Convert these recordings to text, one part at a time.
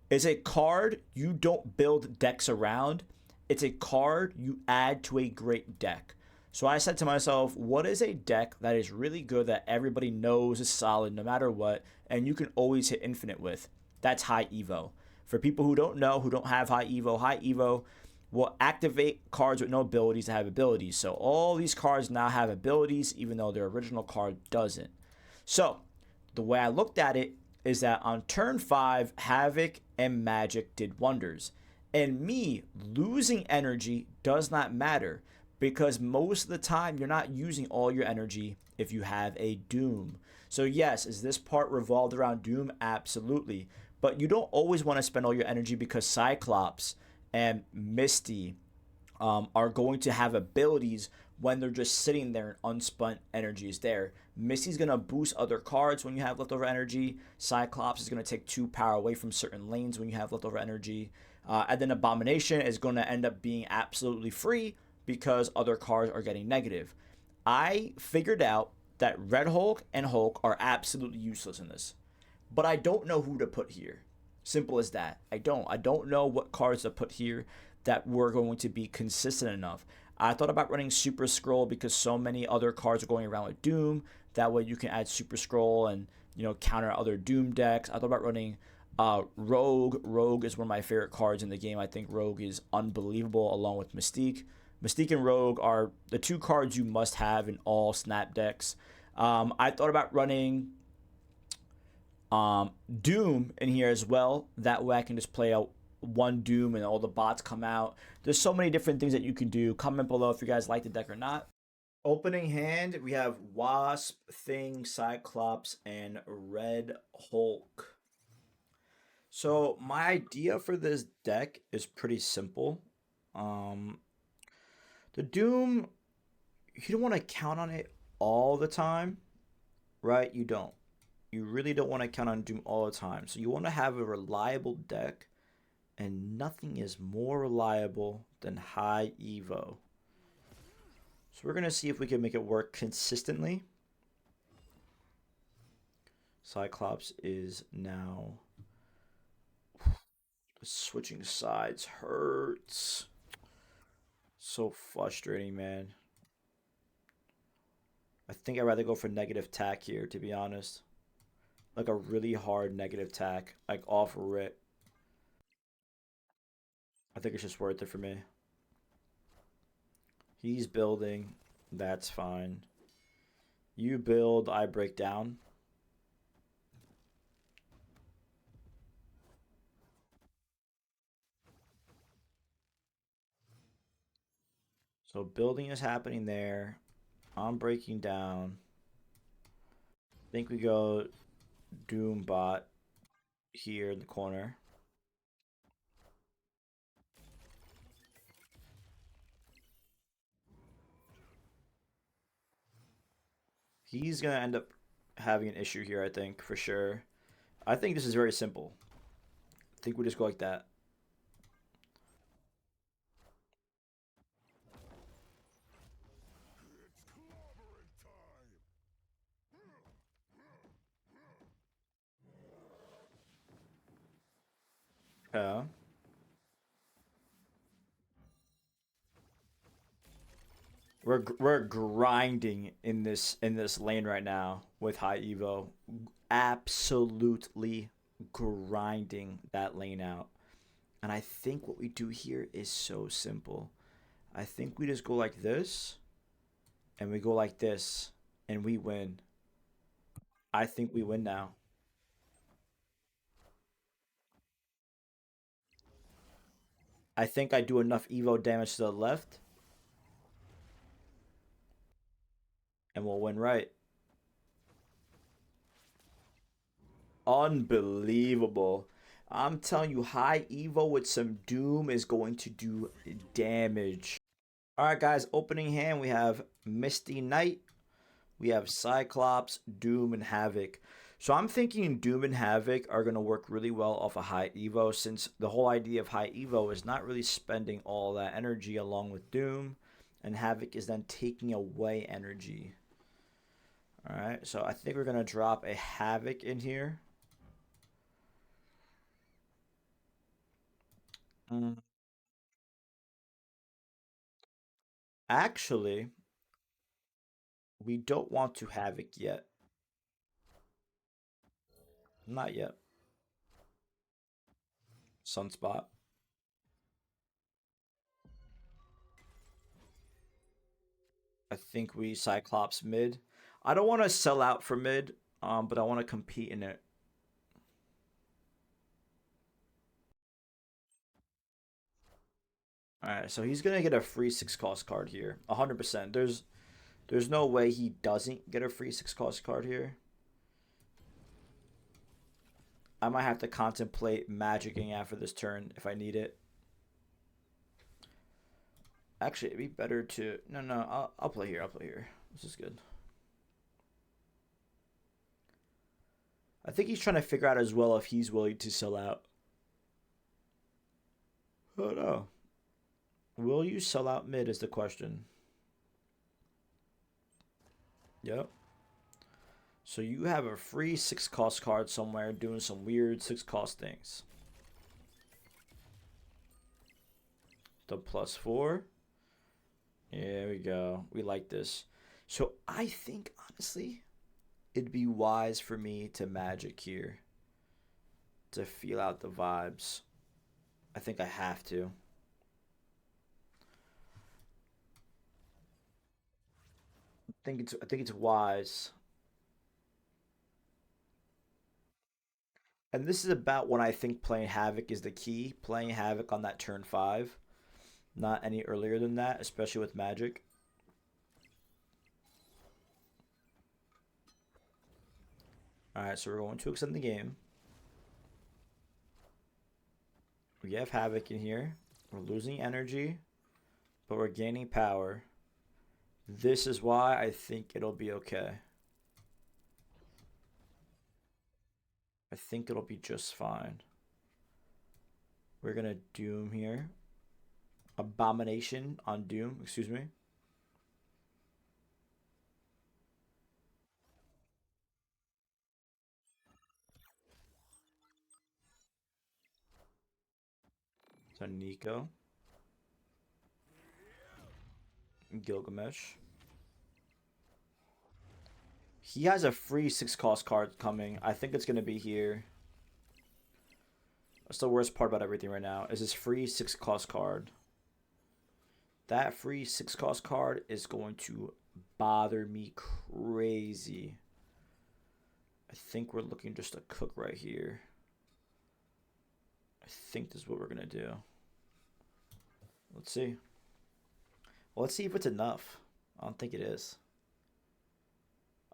It's a card you don't build decks around. It's a card you add to a great deck. So I said to myself, what is a deck that is really good that everybody knows is solid no matter what, and you can always hit infinite with? That's high Evo. For people who don't know, who don't have high Evo will activate cards with no abilities to have abilities. So all these cards now have abilities, even though their original card doesn't. So the way I looked at it is that on turn 5, Havoc and Magic did wonders. And me losing energy does not matter because most of the time you're not using all your energy if you have a Doom. So, yes, is this part revolved around Doom? Absolutely. But you don't always want to spend all your energy because Cyclops and Misty are going to have abilities when they're just sitting there and unspent energy is there. Misty's going to boost other cards when you have leftover energy. Cyclops is going to take 2 power away from certain lanes when you have leftover energy. And then Abomination is going to end up being absolutely free because other cards are getting negative. I figured out that Red Hulk and Hulk are absolutely useless in this. But I don't know who to put here. Simple as that. I don't. I don't know what cards to put here that were going to be consistent enough. I thought about running Super Scroll because so many other cards are going around with Doom. That way you can add Super Scroll and counter other Doom decks. I thought about running Rogue. Rogue is one of my favorite cards in the game. I think Rogue is unbelievable along with Mystique. Mystique and Rogue are the 2 cards you must have in all Snap decks. I thought about running Doom in here as well. That way I can just play out one Doom and all the bots come out. There's so many different things that you can do. Comment below if you guys like the deck or not. Opening hand, we have Wasp, Thing, Cyclops, and Red Hulk. So my idea for this deck is pretty simple. The Doom, you don't want to count on it all the time, right? You don't. You really don't want to count on Doom all the time. So you want to have a reliable deck, and nothing is more reliable than high Evo. So we're going to see if we can make it work consistently. Cyclops is now switching sides. Hurts. So frustrating, man. I think I'd rather go for negative tack here, to be honest. Like a really hard negative tack, like off rip. I think it's just worth it for me. He's building. That's fine. You build, I break down. So building is happening there. I'm breaking down. I think we go DoomBot here in the corner. He's going to end up having an issue here, I think, for sure. I think this is very simple. I think we just go like that. Yeah. We're grinding in this lane right now with high Evo. Absolutely grinding that lane out. And I think what we do here is so simple. I think we just go like this and we go like this and we win. I think we win now. I think I do enough Evo damage to the left and we'll win right. Unbelievable. I'm telling you, high Evo with some Doom is going to do damage. Alright, guys, opening hand, we have Misty Knight, we have Cyclops, Doom, and Havoc. So I'm thinking Doom and Havoc are going to work really well off a high Evo, since the whole idea of high Evo is not really spending all that energy along with Doom, and Havoc is then taking away energy. Alright, so I think we're going to drop a Havoc in here. Mm, Actually, we don't want to Havoc yet. Not yet. Sunspot. I think we Cyclops mid. I don't want to sell out for mid, but I want to compete in it. All right, so he's gonna get a free 6 cost card here, 100%. There's no way he doesn't get a free 6 cost card here. I might have to contemplate magicking after this turn if I need it. Actually, it'd be better to no. I'll play here. I'll play here. This is good. I think he's trying to figure out as well if he's willing to sell out. Oh no. Will you sell out mid is the question. Yep. So you have a free 6 cost card somewhere doing some weird 6 cost things. The +4. There we go. We like this. So I think honestly, it'd be wise for me to magic here to feel out the vibes. I think I have to. I think it's wise. And this is about when I think playing Havoc is the key. Playing Havoc on that turn 5. Not any earlier than that, especially with Magic. Alright, so we're going to extend the game. We have Havoc in here. We're losing energy, but we're gaining power. This is why I think it'll be okay. I think it'll be just fine. We're going to Doom here. Abomination on Doom, excuse me. So Nico. Gilgamesh. He has a free 6 cost card coming. I think it's going to be here. That's the worst part about everything right now is this free 6 cost card. That free 6 cost card is going to bother me crazy. I think we're looking just to cook right here. I think this is what we're going to do. Let's see. Well, let's see if it's enough. I don't think it is.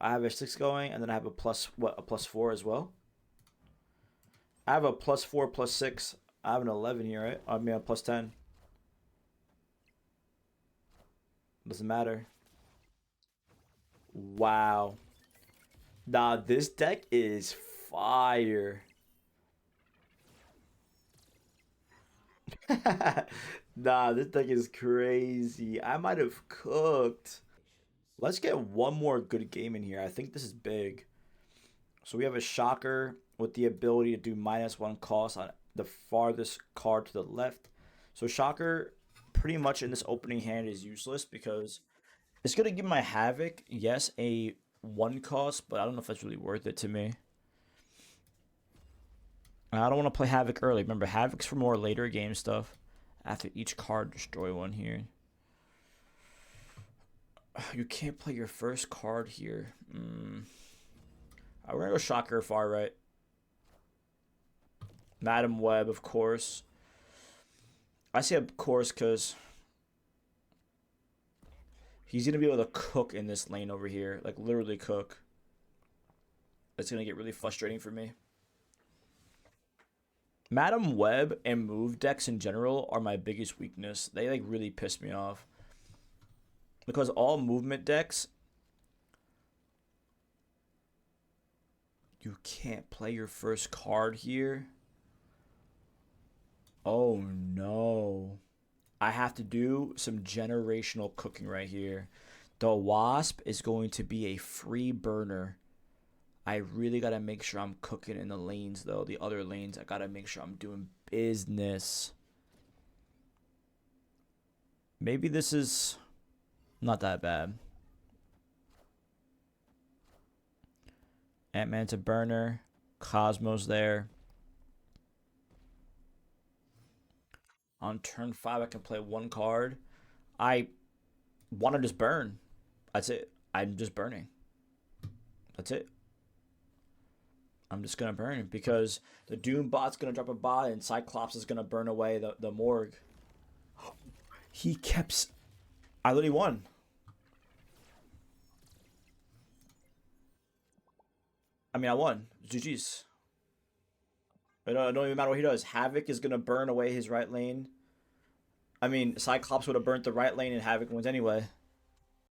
I have a 6 going, and then I have a +4 as well. I have a +4, +6. I have an 11 here, right? I mean, a +10. Doesn't matter. Wow. Nah, this deck is fire. Nah, this deck is crazy. I might have cooked. Let's get one more good game in here. I think this is big. So we have a Shocker with the ability to do -1 cost on the farthest card to the left. So Shocker pretty much in this opening hand is useless because it's going to give my Havoc, yes, a 1 cost, but I don't know if that's really worth it to me. I don't want to play Havoc early. Remember, Havoc's for more later game stuff. After each card, destroy one here. You can't play your first card here. We're going to go Shocker far right. Madam Web, of course. I say of course because he's going to be able to cook in this lane over here. Like, literally cook. It's going to get really frustrating for me. Madam Web and move decks in general are my biggest weakness. They, like, really piss me off. Because all movement decks, you can't play your first card here. Oh no. I have to do some generational cooking right here. The Wasp is going to be a free burner. I really got to make sure I'm cooking in the lanes, though. The other lanes, I got to make sure I'm doing business. Maybe this is not that bad. Ant-Man's a burner. Cosmo's there. On turn 5, I can play one card. I want to just burn. That's it. I'm just burning. That's it. I'm just going to burn because the DoomBot's going to drop a bot and Cyclops is going to burn away the morgue. He kept... I literally won. I mean, I won. GG's. It don't even matter what he does. Havoc is going to burn away his right lane. I mean, Cyclops would have burnt the right lane and Havoc wins anyway.